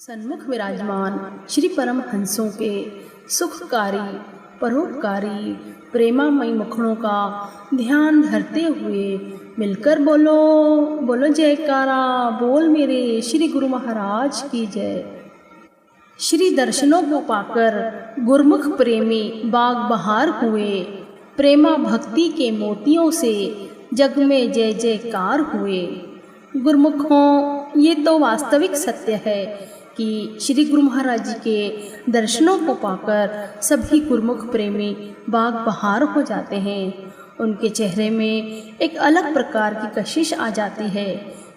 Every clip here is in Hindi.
सन्मुख विराजमान श्री परमहंसों के सुखकारी परोपकारी प्रेमामयी मुखड़ों का ध्यान धरते हुए मिलकर बोलो बोलो जयकारा बोल मेरे श्री गुरु महाराज की जय। श्री दर्शनों को पाकर गुरमुख प्रेमी बाग बहार हुए, प्रेमा भक्ति के मोतियों से जग में जय जयकार हुए। गुरमुखों, ये तो वास्तविक सत्य है कि श्री गुरु महाराज जी के दर्शनों को पाकर सभी गुरमुख प्रेमी बाग बहार हो जाते हैं। उनके चेहरे में एक अलग प्रकार की कशिश आ जाती है,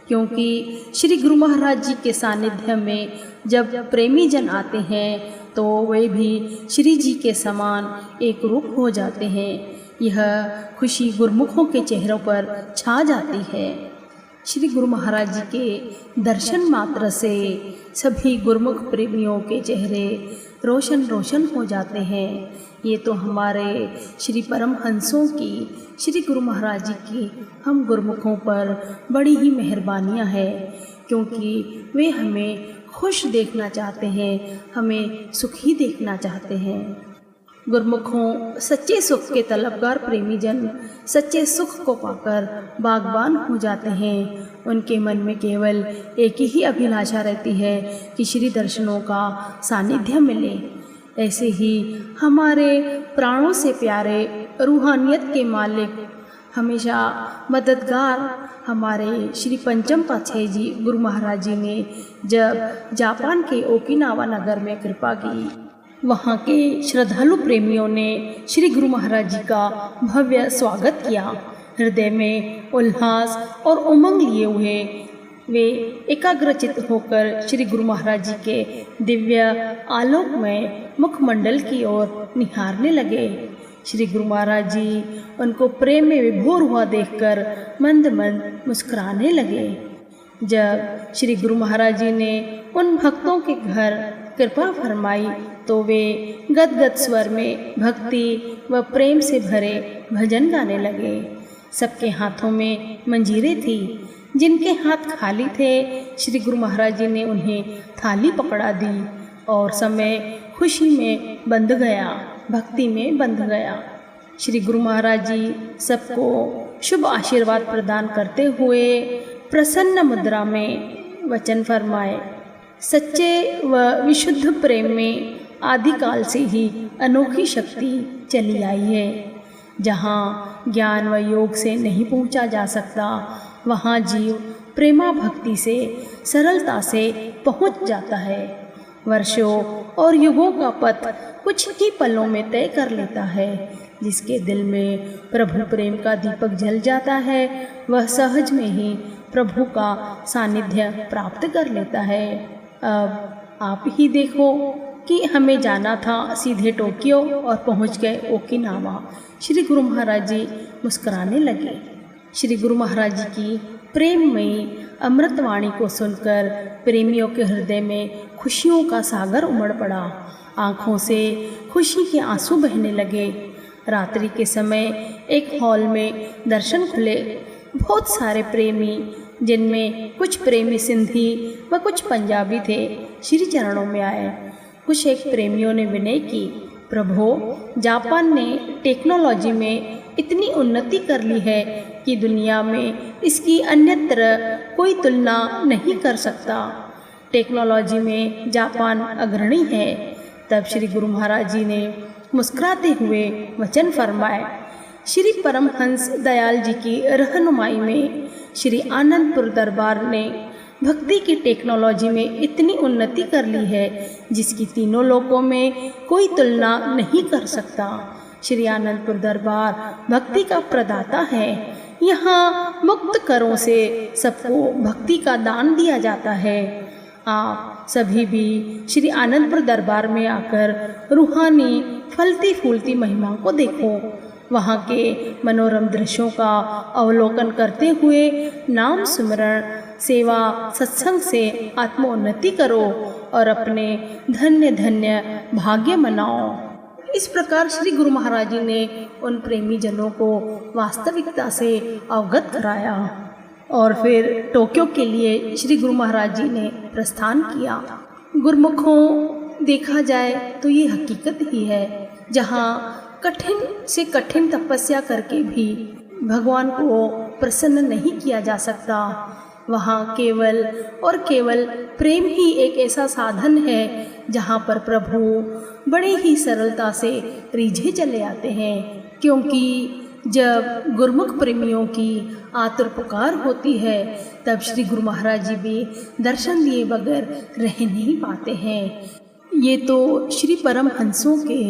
क्योंकि श्री गुरु महाराज जी के सानिध्य में जब प्रेमी जन आते हैं तो वे भी श्री जी के समान एक रूप हो जाते हैं। यह खुशी गुरमुखों के चेहरों पर छा जाती है। श्री गुरु महाराज जी के दर्शन मात्र से सभी गुरमुख प्रेमियों के चेहरे रोशन रोशन हो जाते हैं। ये तो हमारे श्री परमहंसों की, श्री गुरु महाराज जी की हम गुरमुखों पर बड़ी ही मेहरबानियाँ हैं, क्योंकि वे हमें खुश देखना चाहते हैं, हमें सुखी देखना चाहते हैं। गुरमुखों, सच्चे सुख के तलबगार प्रेमी जन सच्चे सुख को पाकर बागबान हो जाते हैं। उनके मन में केवल एक ही अभिलाषा रहती है कि श्री दर्शनों का सानिध्य मिले। ऐसे ही हमारे प्राणों से प्यारे रूहानियत के मालिक, हमेशा मददगार हमारे श्री पंचम पातशाही जी गुरु महाराज जी ने जब जापान के ओकिनावा नगर में कृपा की, वहाँ के श्रद्धालु प्रेमियों ने श्री गुरु महाराज जी का भव्य स्वागत किया। हृदय में उल्लास और उमंग लिए हुए वे एकाग्रचित होकर श्री गुरु महाराज जी के दिव्य आलोकमय मुखमंडल की ओर निहारने लगे। श्री गुरु महाराज जी उनको प्रेम में विभोर हुआ देखकर मंद मंद मुस्कुराने लगे। जब श्री गुरु महाराज जी ने उन भक्तों के घर कृपा फरमाई तो वे गदगद स्वर में भक्ति व प्रेम से भरे भजन गाने लगे। सबके हाथों में मंजीरें थी। जिनके हाथ खाली थे, श्री गुरु महाराज जी ने उन्हें थाली पकड़ा दी और समय खुशी में बंध गया, भक्ति में बंध गया। श्री गुरु महाराज जी सबको शुभ आशीर्वाद प्रदान करते हुए प्रसन्न मुद्रा में वचन फरमाए। सच्चे व विशुद्ध प्रेम में आदिकाल से ही अनोखी शक्ति चली आई है। जहाँ ज्ञान व योग से नहीं पहुँचा जा सकता, वहाँ जीव प्रेमा भक्ति से सरलता से पहुँच जाता है। वर्षों और युगों का पथ कुछ ही पलों में तय कर लेता है। जिसके दिल में प्रभु प्रेम का दीपक जल जाता है, वह सहज में ही प्रभु का सानिध्य प्राप्त कर लेता है। अब आप ही देखो कि हमें जाना था सीधे टोक्यो और पहुंच गए ओकिनावा। श्री गुरु महाराज जी मुस्कुराने लगे। श्री गुरु महाराज जी की प्रेममयी अमृतवाणी को सुनकर प्रेमियों के हृदय में खुशियों का सागर उमड़ पड़ा। आँखों से खुशी के आंसू बहने लगे। रात्रि के समय एक हॉल में दर्शन खुले। बहुत सारे प्रेमी, जिनमें कुछ प्रेमी सिंधी व कुछ पंजाबी थे, श्री चरणों में आए। कुछ एक प्रेमियों ने विनय की, प्रभु, जापान ने टेक्नोलॉजी में इतनी उन्नति कर ली है कि दुनिया में इसकी अन्यत्र कोई तुलना नहीं कर सकता। टेक्नोलॉजी में जापान अग्रणी है। तब श्री गुरु महाराज जी ने मुस्कुराते हुए वचन फरमाए। श्री परमहंस दयाल जी की रहनुमाई में श्री आनंदपुर दरबार ने भक्ति की टेक्नोलॉजी में इतनी उन्नति कर ली है जिसकी तीनों लोकों में कोई तुलना नहीं कर सकता। श्री आनंदपुर दरबार भक्ति का प्रदाता है। यहाँ मुक्त करों से सबको भक्ति का दान दिया जाता है। आप सभी भी श्री आनंदपुर दरबार में आकर रूहानी फलती फूलती महिमा को देखो। वहाँ के मनोरम दृश्यों का अवलोकन करते हुए नाम सुमरण, सेवा, सत्संग से आत्मोन्नति करो और अपने धन्य धन्य भाग्य मनाओ। इस प्रकार श्री गुरु महाराज जी ने उन प्रेमी जनों को वास्तविकता से अवगत कराया और फिर टोक्यो के लिए श्री गुरु महाराज जी ने प्रस्थान किया। गुरमुखों, देखा जाए तो ये हकीकत ही है, जहाँ कठिन से कठिन तपस्या करके भी भगवान को प्रसन्न नहीं किया जा सकता, वहाँ केवल और केवल प्रेम ही एक ऐसा साधन है जहाँ पर प्रभु बड़े ही सरलता से रिझे चले आते हैं। क्योंकि जब गुरुमुख प्रेमियों की आतुर पुकार होती है, तब श्री गुरु महाराज जी भी दर्शन दिए बगैर रह नहीं पाते हैं। ये तो श्री परमहंसों के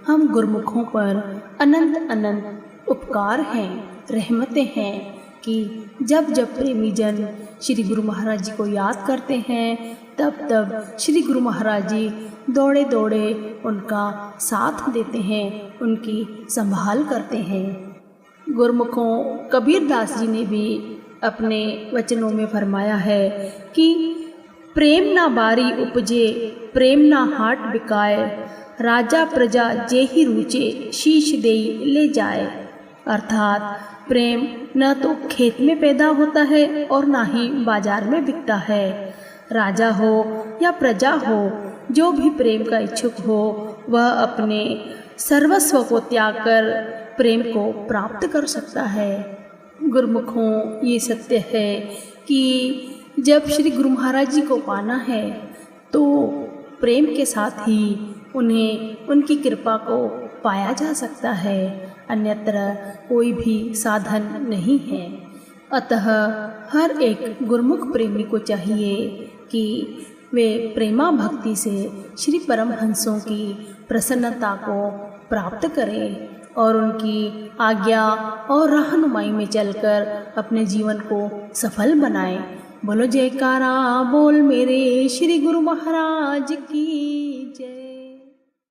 हम गुरुमुखों पर अनंत अनंत उपकार हैं, रहमतें हैं कि जब जब प्रेमी जन श्री गुरु महाराज जी को याद करते हैं, तब तब श्री गुरु महाराज जी दौड़े दौड़े उनका साथ देते हैं, उनकी संभाल करते हैं। गुरुमुखों, कबीर दास जी ने भी अपने वचनों में फरमाया है कि प्रेम ना बारी उपजे, प्रेम ना हाट बिकाए, राजा प्रजा जे ही रूचे, शीश देई ले जाए। अर्थात प्रेम न तो खेत में पैदा होता है और ना ही बाजार में बिकता है। राजा हो या प्रजा हो, जो भी प्रेम का इच्छुक हो, वह अपने सर्वस्व को त्याग कर प्रेम को प्राप्त कर सकता है। गुरुमुखों, ये सत्य है कि जब श्री गुरु महाराज जी को पाना है तो प्रेम के साथ ही उन्हें उनकी कृपा को पाया जा सकता है, अन्यत्र कोई भी साधन नहीं है। अतः हर एक गुरुमुख प्रेमी को चाहिए कि वे प्रेमा भक्ति से श्री परमहंसों की प्रसन्नता को प्राप्त करें और उनकी आज्ञा और रहनुमाई में चलकर अपने जीवन को सफल बनाएं। बोलो जयकारा बोल मेरे श्री गुरु महाराज की।